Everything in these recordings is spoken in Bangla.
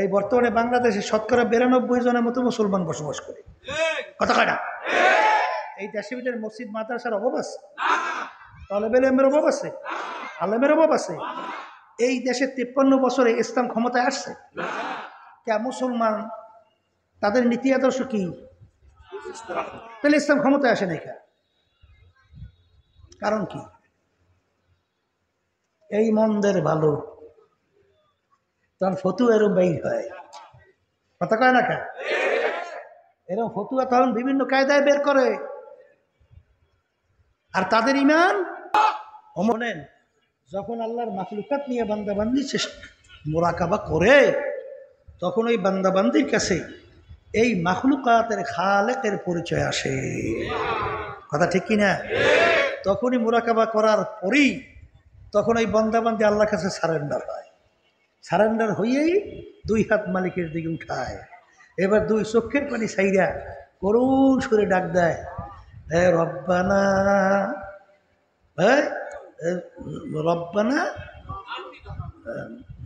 এই বর্তমানে বাংলাদেশে শতকরা 92 জনের মতো মুসলমান বসবাস করে, কথা কয় না? এই দেশের ভিতরে মসজিদ মাদ্রাসার অভাব আছে? তালেবে ইলমের অভাব আছে? আলেমের অভাব আছে? এই দেশে 53 বছরে ইসলাম ক্ষমতায় আসছে, কে মুসলমান তাদের নীতি আদর্শ কি? তাহলে ইসলাম ক্ষমতায় আসে নাই কেন? কারণ কি? এই মন্দের ভালো তখন ফতুয়া এরম বের হয়, কথা কয় না কেন? এরকম ফতুয়া তখন বিভিন্ন কায়দায় বের করে, আর তাদের ইমান অমনেন যখন আল্লাহর মাখলুকাত নিয়ে বান্দাবান্দি মোরাকাবা করে, তখন ওই বান্দাবান্দির কাছে এই মাখলুকাতের খালেকের পরিচয় আসে, কথা ঠিক কিনা? তখনই মোরাকাবা করার পরেই তখন ওই বান্দাবান্দি আল্লাহর কাছে সারেন্ডার হয়, সারেন্ডার হয়েই 2 হাত মালিকের দিকে উঠায়, এবার 2 চোখের পানি ছাইরা করুণ সুরে ডাক দেয়, হে রব্বানা, রব্বানা,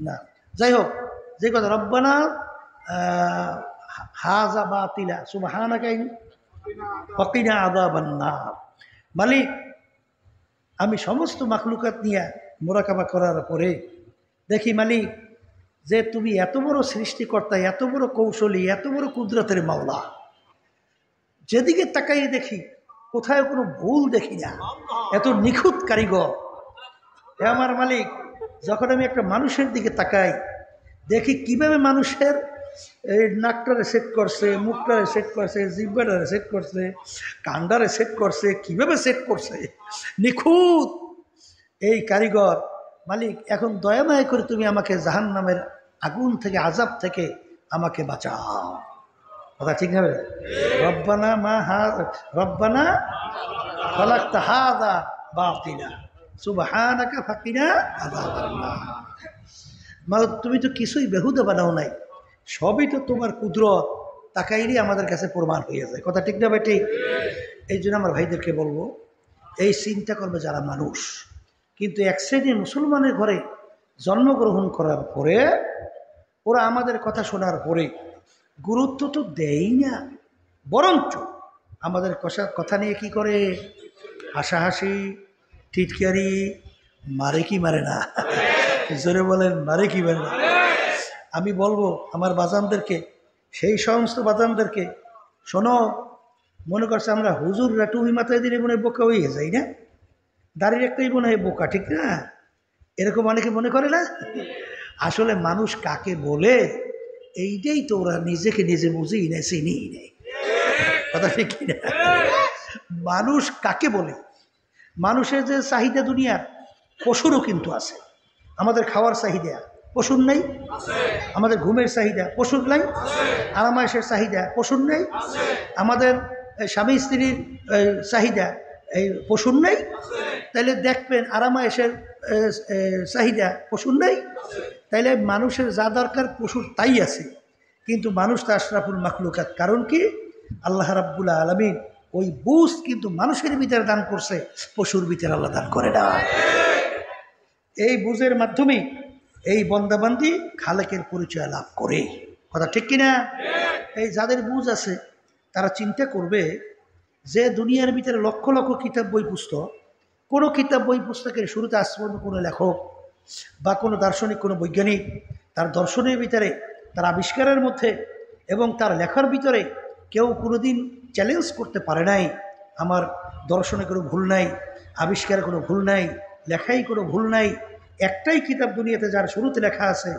না যাই হোক যে কথা, রব্বানা হাযা বাতিলা সুবহানাকা ওয়াকিনা আযাবান নার। মালিক, আমি সমস্ত মাখলুকাত নিয়ে মোরাকাবা করার পরে দেখি মালিক যে তুমি এত বড় সৃষ্টিকর্তা, এত বড় কৌশলী, এত বড় কুদরতের মাওলা, যেদিকে তাকাই দেখি কোথায় কোনো ভুল দেখি না, এত নিখুঁত কারিগর। হে আমার মালিক, যখন আমি একটা মানুষের দিকে তাকাই দেখি কিভাবে মানুষের এই নাকটারে সেট করছে, মুখটারে সেট করছে, জিহ্বাটারে সেট করছে, কান্ডারে সেট করছে, কিভাবে সেট করছে, নিখুঁত এই কারিগর। মালিক, এখন দয়াময় করে তুমি আমাকে জাহান্নামের আগুন থেকে, আযাব থেকে আমাকে বাঁচাও, কথা ঠিক হবে? রব্বানা মা রব্বানা খালাকতা হাযা বাতিলা সুবহানাকা ফাকিনা আযাবান নার। মালিক, তুমি তো কিছুই বেহুদা বানাও নাই, সবই তো তোমার কুদরত, তাকাইলে আমাদের কাছে প্রমাণ হয়ে যায়, কথা ঠিক না ভাই? ঠিক। এই জন্য আমার ভাইদেরকে বলবো, এই চিন্তা করবে যারা মানুষ কিন্তু এক শ্রেণীর মুসলমানের ঘরে জন্মগ্রহণ করার পরে ওরা আমাদের কথা শোনার পরে গুরুত্ব তো দেয় না, বরঞ্চ আমাদের কথা নিয়ে কি করে, হাসাহাসি, টিটকারি, মারে কি মারে না? জোরে বলেন, মারে কি মারে না? আমি বলবো আমার বাজানদেরকে, সেই সমস্ত বাজানদেরকে, শোনো, মনে করছে আমরা হুজুররা টুপি মাথায় দিলে মনে বোকা হয়ে যাই না, দাঁড়িয়ে একটাই মনে হয় বোকা, ঠিক না? এরকম অনেকে মনে করে না? আসলে মানুষ কাকে বলে এইটাই তো ওরা নিজেকে নিজে বুঝেই নেই, চিনিই নেই, কথা ঠিক না? মানুষ কাকে বলে? মানুষের যে চাহিদা দুনিয়ার, পশুরও কিন্তু আছে। আমাদের খাওয়ার চাহিদা পশুর নেই, আমাদের ঘুমের চাহিদা পশুর নাই, আরামায়েশের চাহিদা পশুর নেই, আমাদের স্বামী স্ত্রীর চাহিদা এই পশুর নেই। তাইলে দেখবেন আরামায়েশের চাহিদা পশুর নেই। তাইলে মানুষের যা দরকার পশুর তাই আছে, কিন্তু মানুষ তো আশরাফুল মাখলুকাত। কারণ কি? আল্লাহ রাব্বুল আলামিন ওই বুঝ কিন্তু মানুষের ভিতরে দান করছে, পশুর ভিতরে আল্লাহ দান করে না। এই বুঝের মাধ্যমে এই বন্দাবান্দি খালেকের পরিচয় লাভ করে, কথা ঠিক কিনা? এই যাদের বুঝ আছে তারা চিন্তা করবে যে দুনিয়ার ভিতরে লক্ষ লক্ষ কিতাব বই পুস্তক, কোনো কিতাব বই পুস্তকের শুরুতে আজ পর্যন্ত কোনো লেখক বা কোনো দার্শনিক, কোনো বৈজ্ঞানিক তার দর্শনের ভিতরে, তার আবিষ্কারের মধ্যে এবং তার লেখার ভিতরে কেউ কোনোদিন চ্যালেঞ্জ করতে পারে নাই আমার দর্শনে কোনো ভুল নাই, আবিষ্কারে কোনো ভুল নাই, লেখাই কোনো ভুল নাই। একটাই কিতাব দুনিয়াতে যার শুরুতে লেখা আছে,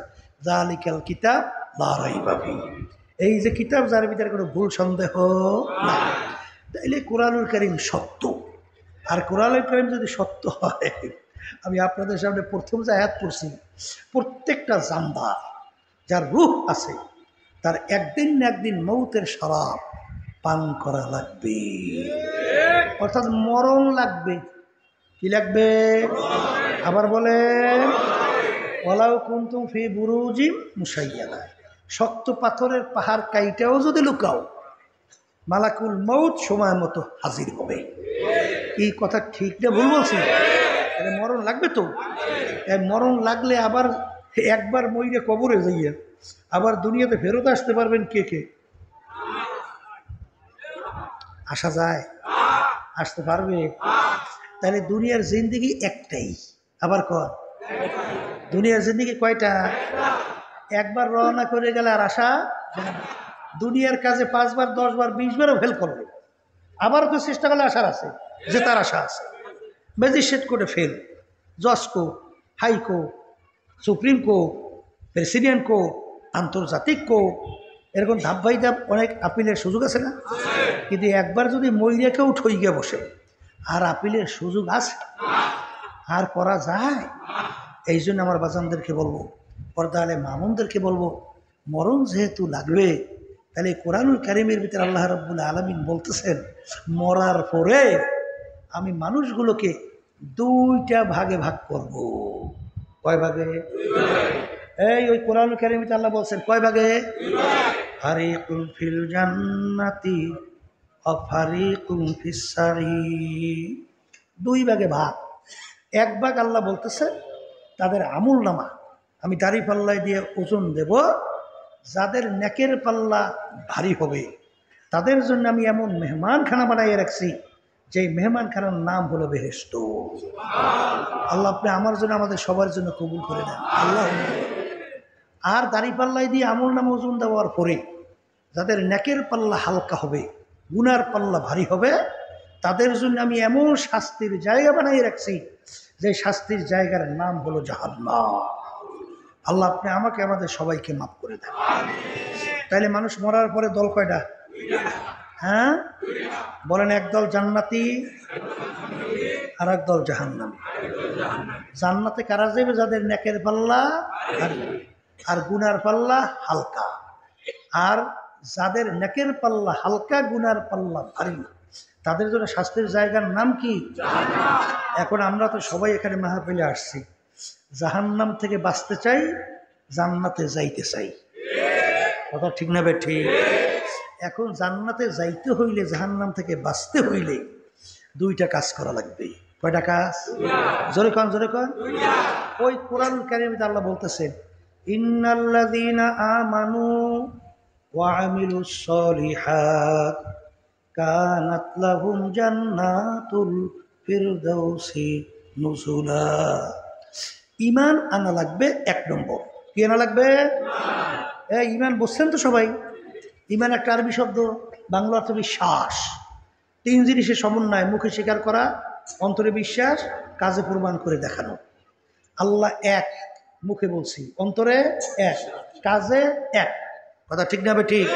যালিকাল কিতাব লা রাইবা ফীহ, এই যে কিতাব যার ভিতরে কোনো ভুল সন্দেহ নাই। তাইলে কোরআনুল কারীম সত্য। আর কোরআনুল কারীম যদি সত্য হয়, আমি আপনাদের সামনে প্রথম যে আয়াত পড়ছি, প্রত্যেকটা জানদার যার রূহ আছে তার একদিন না একদিন মৌতের শরাব পান করা লাগবে, অর্থাৎ মরণ লাগবে। কি লাগবে? আবার বলে, ওয়ালাউ কুনতুম ফি বুরুজিম মুশাইয়াদা, শক্ত পাথরের পাহাড় কাইটাও যদি লুকাও, মালাকুল মৌত সময় মতো হাজির হবে। এই কথা ঠিক না ভুল বলছি? মরণ লাগবে তো। মরণ লাগলে আবার একবার মইরে কবরে যাইয়া আবার দুনিয়াতে ফেরত আসতে পারবেন কে কে? আসা যায়? আসতে পারবে? তাহলে দুনিয়ার জিন্দেগি একটাই। আবার কর, দুনিয়ার জিন্দেগি কয়টা? একবার রওনা করে গেলে আর আসা যায় না। দুনিয়ার কাজে 5 বার 10 বার 20 বারও ফেল করবে, আবারও তো চেষ্টা করলে আসার আছে, যে তার আশা আছে। ম্যাজিস্ট্রেট কোর্টে ফেল, জজ court, high court, supreme court, president court, আন্তর্জাতিক কোর্ট, এরকম ধাপ বাই ধাপ অনেক আপিলের সুযোগ আছে না? কিন্তু একবার যদি মইরে কেউ ঠইগে বসে, আর আপিলের সুযোগ আছে? আর করা যায়? এই জন্য আমার বাজানদেরকে বলবো, পর্দা আলে মামুনদেরকে বলবো, মরণ যেহেতু লাগবে, তাহলে কোরআনুল কারীমের ভিতরে আল্লাহ রাব্বুল আলামিন বলতেছেন, মরার পরে আমি মানুষগুলোকে 2টা ভাগে ভাগ করব। কয় ভাগে? এই ওই কোরআনুল কারীমের ভিতরে আল্লাহ বলছেন কয় ভাগে? ফারিকুন ফিল জান্নাতি ওয়া ফারিকুন ফিস সাঈর। 2 ভাগে ভাগ। এক ভাগ আল্লাহ বলতেছে তাদের আমল নামা আমি দাড়ি পাল্লায় দিয়ে ওজন দেব, যাদের নেকের পাল্লা ভারী হবে তাদের জন্য আমি এমন মেহমানখানা বানাইয়ে রাখছি, যে মেহমানখানার নাম হলো বেহেশত। আল্লাহ আপনি আমার জন্য আমাদের সবার জন্য কবুল করে দেন আল্লাহ। আর দাড়ি পাল্লায় দিয়ে আমল নামা ওজন দেওয়ার পরে যাদের নেকের পাল্লা হালকা হবে, গুনার পাল্লা ভারী হবে, তাদের জন্য আমি এমন শাস্তির জায়গা বানাই রাখছি, যে শাস্তির জায়গার নাম হলো জাহান্নাম। আল্লাহ আপনি আমাকে আমাদের সবাইকে মাফ করে দেন। তাইলে মানুষ মরার পরে দল কয়টা? হ্যাঁ বলেন, একদল জান্নাতি আর একদল জাহান্নামী। জান্নাতে কারা যাবে? যাদের নেকের পাল্লা ভারী আর গুনার পাল্লা হালকা। আর যাদের নেকের পাল্লা হালকা, গুনার পাল্লা ভারী, তাদের জন্য শাস্তির জায়গার নাম কি? এখন আমরা তো সবাই এখানে মাহফিলে আসছি, জাহান্নাম থেকে বাঁচতে চাই, জান্নাতে যাইতে চাই। কথা ঠিক না ঠিক? এখন জান্নাতে যাইতে হইলে, জাহান্নাম থেকে বাঁচতে হইলে 2টা কাজ করা লাগবে। কয়টা কাজ? জোরে কন, জোরে কন। ওই কোরআনুল কারীমে আল্লাহ বলতেছেন, ইন্নাল্লাযীনা আমানু ওয়া আমিলুস সলিহাত কানাত লাহুম জান্নাতুল ফিরদাউসি নুজুলা। ঈমান আনা লাগবে 1 নম্বর। কি আনা লাগবে? ঈমান বুঝছেন তো সবাই? ঈমান একটা আরবি শব্দ, বাংলা অর্থ বিশ্বাস। 3 জিনিসের সমন্বয়, মুখে স্বীকার করা, অন্তরে বিশ্বাস, কাজে প্রমাণ করে দেখানো। আল্লাহ এক, মুখে বলছি, অন্তরে এক, কাজে এক। কথা ঠিক না ঠিক?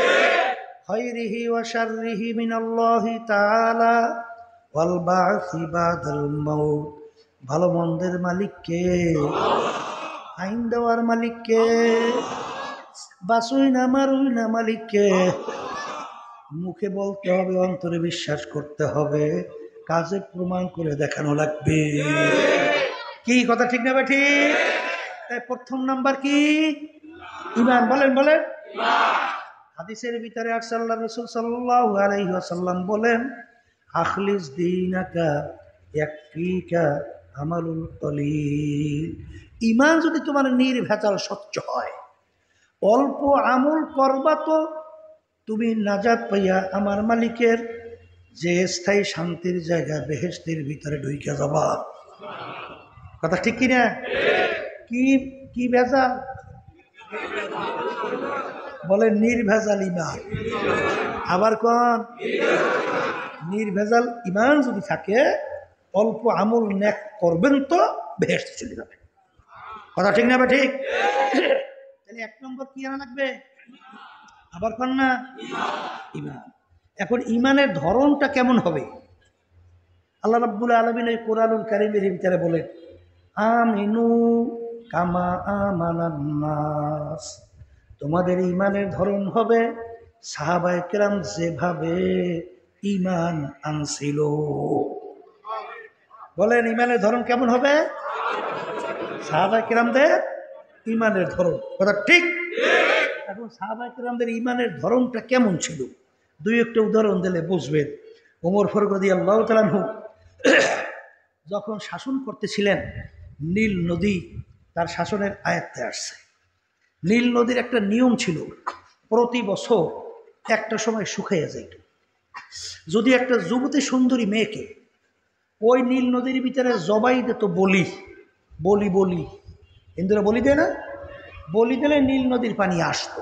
খায়রিহি ওয়া শাররিহি মিনাল্লাহি তাআলা ওয়াল বা'সি বাদাল মাউত। ভালো মন্দের মালিক কে? আইন দেওয়ার মালিক কে? বাঁচুই না মারুই না মালিক কে? মুখে বলতে হবে, অন্তরে বিশ্বাস করতে হবে, কাজে প্রমাণ করে দেখানো লাগবে। কি কথা ঠিক না ঠিক? তাই প্রথম নাম্বার কি? ঈমান। বলেন বলেন। হাদিসের ভিতরে আসছে, আল্লাহ রাসূল সাল্লাল্লাহু আলাইহি ওয়াসাল্লাম বলেন, আখলিস দীনাকা ইয়াকফিকা আমালুল কলিল। ঈমান যদি তোমার নির্ভেজাল স্বচ্ছ হয়, অল্প আমল করবা তো তুমি নাজাত পাইয়া আমার মালিকের যে স্থায়ী শান্তির জায়গা বেহেশতের ভিতরে ঢুইকা যাবা। কথা ঠিক কিনা? কি কি ভেজাল? বলে নির্ভেজাল ঈমান। আবার কোন? নির্ভেজাল ঈমান যদি থাকে, অল্প আমল নেক করবেন তো বেহেশতে চলে যাবে। কথা ঠিক না? ঠিক। তাহলে 1 নম্বর কি আনা লাগবে? আবার কোন না? ঈমান। এখন ঈমানের ধরনটা কেমন হবে? আল্লাহ রাব্বুল আলামিন এই কোরআনুল কারীমের ভিতরে বলেন, আমিনু কামা আমানান নাস। তোমাদের ঈমানের ধরন হবে সাহাবায়ে কেরাম যেভাবে ঈমান আনছিল। বলেন ঈমানের ধরন কেমন হবে? সাহাবায়ে কেরামদের ঈমানের ধরন। কথা ঠিক? এখন সাহাবায়ে কেরামদের ঈমানের ধরনটা কেমন ছিল? 2-1টা উদাহরণ দিলে বুঝবেন। ওমর ফারুক রাদিয়াল্লাহু তাআলা আনহু যখন শাসন করতেছিলেন, নীল নদী তার শাসনের আয়ত্তে আসছে। নীল নদীর একটা নিয়ম ছিল, প্রতি বছর একটা সময় শুকাইয়া যাইত। যদি একটা যুবতী সুন্দরী মেয়েকে ওই নীল নদীর ভিতরে জবাই দিত, বলি বলি বলি, হিন্দুরা বলি দেয় না, বলি দিলে নীল নদীর পানি আসতো,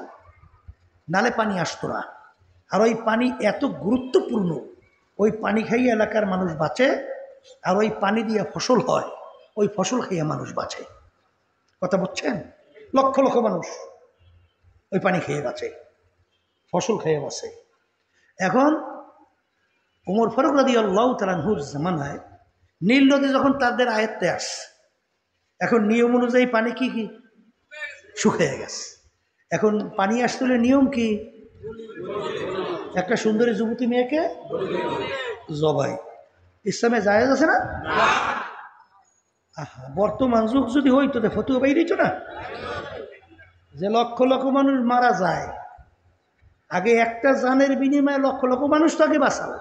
নালে পানি আসতো না। আর ওই পানি এত গুরুত্বপূর্ণ, ওই পানি খাইয়ে এলাকার মানুষ বাঁচে, আর ওই পানি দিয়ে ফসল হয়, ওই ফসল খাইয়ে মানুষ বাঁচে। কথা বুঝছেন? লক্ষ লক্ষ মানুষ ওই পানি খেয়ে বাঁচে, ফসল খেয়ে বাঁচে। এখন ওমর ফারুক রাদিয়াল্লাহু তাআলা আনহুর জামানায় নীল নদী যখন তাদের আয়ত্তে আসছে, এখন নিয়ম অনুযায়ী পানি কি কি শুকিয়ে গেছে। এখন পানি আসতে হলে নিয়ম কি? একটা সুন্দরী যুবতী মেয়েকে জবাই। ইসলামে জায়েজ আছে না? আহা, বর্তমান যুগ যদি হইতো ফতুয়া বাইরেইতো না, যে লক্ষ লক্ষ মানুষ মারা যায়, আগে একটা জানের বিনিময়ে লক্ষ লক্ষ মানুষ তো আগে বাঁচাও।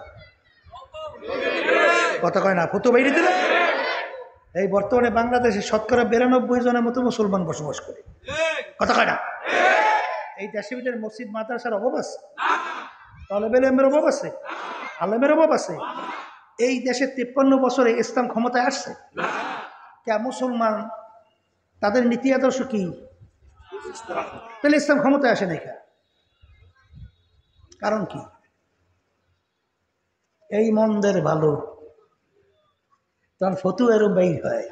কথা কয় না? ফতুয়া বাইরে দিল। এই বর্তমানে বাংলাদেশে শতকরা 92 জনের মতো মুসলমান বসবাস করে। কথা কয় না? এই দেশের ভিতরে মসজিদ মাদ্রাসার অভাব আছে? তালেবের অভাব আছে? আলেমের অভাব আছে? এই দেশে 53 বছরে ইসলাম ক্ষমতায় আসছে? কে মুসলমান তাদের নীতি আদর্শ কি? তাহলে ইসলাম ক্ষমতায় আসে নাই? কারণ কি? এই মন্দের ভালো তার ফতুয়া এরম বাইর হয়।